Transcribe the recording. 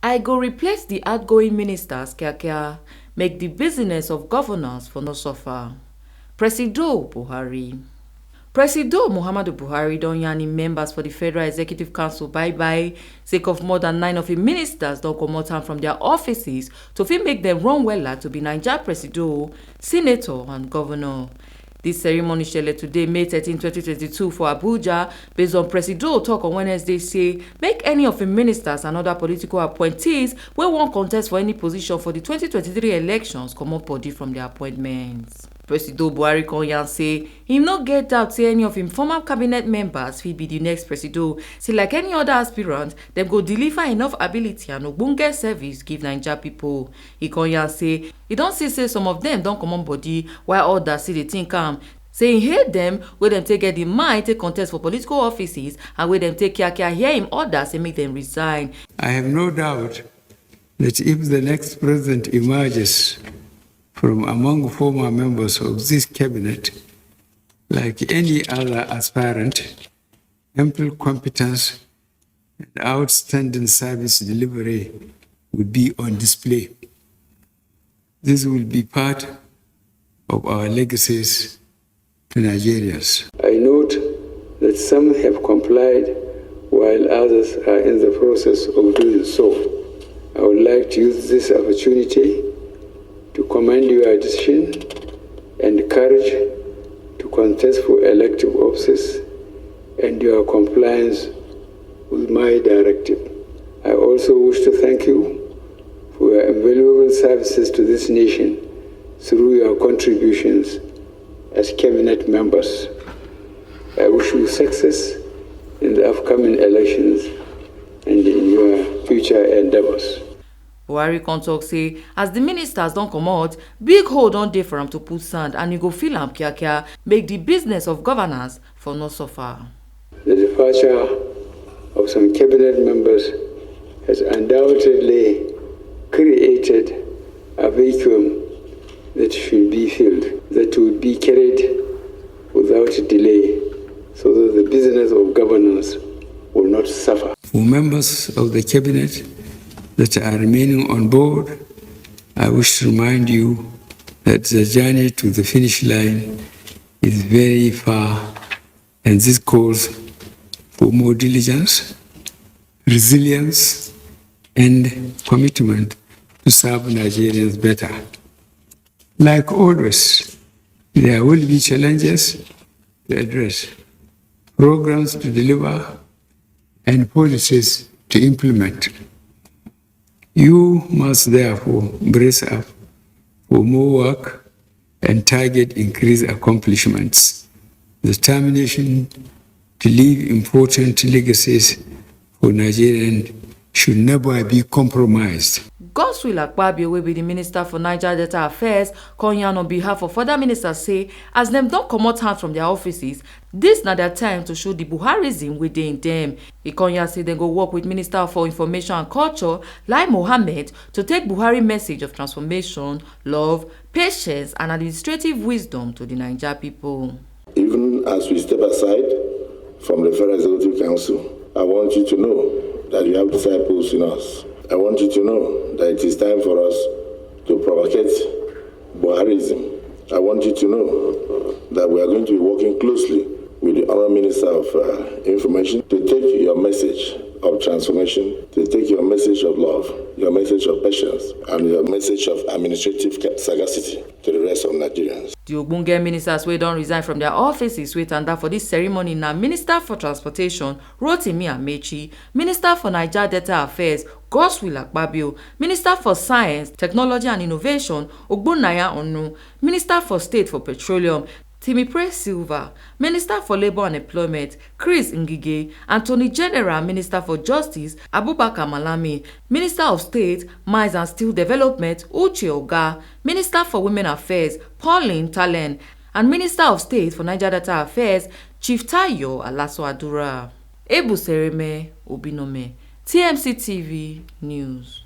I go replace the outgoing ministers, Kiakia, make the business of governance for no Surfa. Presido Buhari. Presido Muhammadu Buhari don yarn im members for the Federal Executive Council bye-bye sake of more than 9 of im ministers don comot am from their offices to fit make dem run wella to be Naija presido, senator and governor. This ceremony shele today, May 13, 2022 for Abuja, based on Presido talk on Wednesday say make any of im ministers and other political appointees wey wan contest for any position for the 2023 elections comot body from their appointments. Presido Buhari come yarn say him no get doubt say any of im former cabinet members fit be the next presido. Say like any other aspirant, dem go deliver enough ability and ogbonge service give Naija pipo. He come yarn say he don see say some of dem don comot body while others still dey think am. Say he hate dem wey dem take get the mind take contest for political offices and wey dem take Kiakia hear him orders say make dem resign. I have no doubt that if the next president emerges from among former members of this cabinet, like any other aspirant, ample competence and outstanding service delivery will be on display. This will be part of our legacies to Nigerians. I note that some have complied while others are in the process of doing so. I would like to use this opportunity to commend your decision and courage to contest for elective offices and your compliance with my directive. I also wish to thank you for your invaluable services to this nation through your contributions as cabinet members. I wish you success in the upcoming elections and in your future endeavors. Buhari come talk say as the ministers don comot, big hole don dey for am to put sand and you go feel am Kiakia make the business of governance for no Surfa. The departure of some cabinet members has undoubtedly created a vacuum that should be filled, that will be carried without delay, so that the business of governance will not suffer. For members of the cabinet that are remaining on board, I wish to remind you that the journey to the finish line is very far, and this calls for more diligence, resilience, and commitment to serve Nigerians better. Like always, there will be challenges to address, programs to deliver, and policies to implement. You must therefore brace up for more work and target increased accomplishments. Determination to leave important legacies for Nigerians should never be compromised. Godswill Akpabio wey be the Minister for Niger Delta Affairs come yarn on behalf of other ministers say as dem don comot hand from their offices, dis na their time to show the Buharism wey dey in dem. He come yarn say dem go work with Minister for Information and Culture Lai Mohammed to take Buhari message of transformation, love, patience and administrative wisdom to the Naija pipo. Even as we step aside from the Federal Executive Council, I want you to know that you have disciples in us. I want you to know that it is time for us to propagate Buharism. I want you to know that we are going to be working closely with the Honourable Minister of Information to take your message of transformation, to take your message of love, your message of patience, and your message of administrative sagacity to the rest of Nigerians. The ogbonge ministers wey don resign from their offices wey tanda for this ceremony na Minister for Transportation Rotimi Amechi, Minister for Niger Delta Affairs Godswill Akpabio, Minister for Science, Technology and Innovation Ogbonnaya Onu, Minister for State for Petroleum Timipre Silva, Minister for Labour and Employment Chris Ngige, Attorney General Minister for Justice Abubakar Malami, Minister of State Mines and Steel Development Uche Oga, Minister for Women Affairs Pauline Talen, and Minister of State for Niger Delta Affairs Chief Tayo Alaso Adura. Ebu Sereme Obinome, TMC TV News.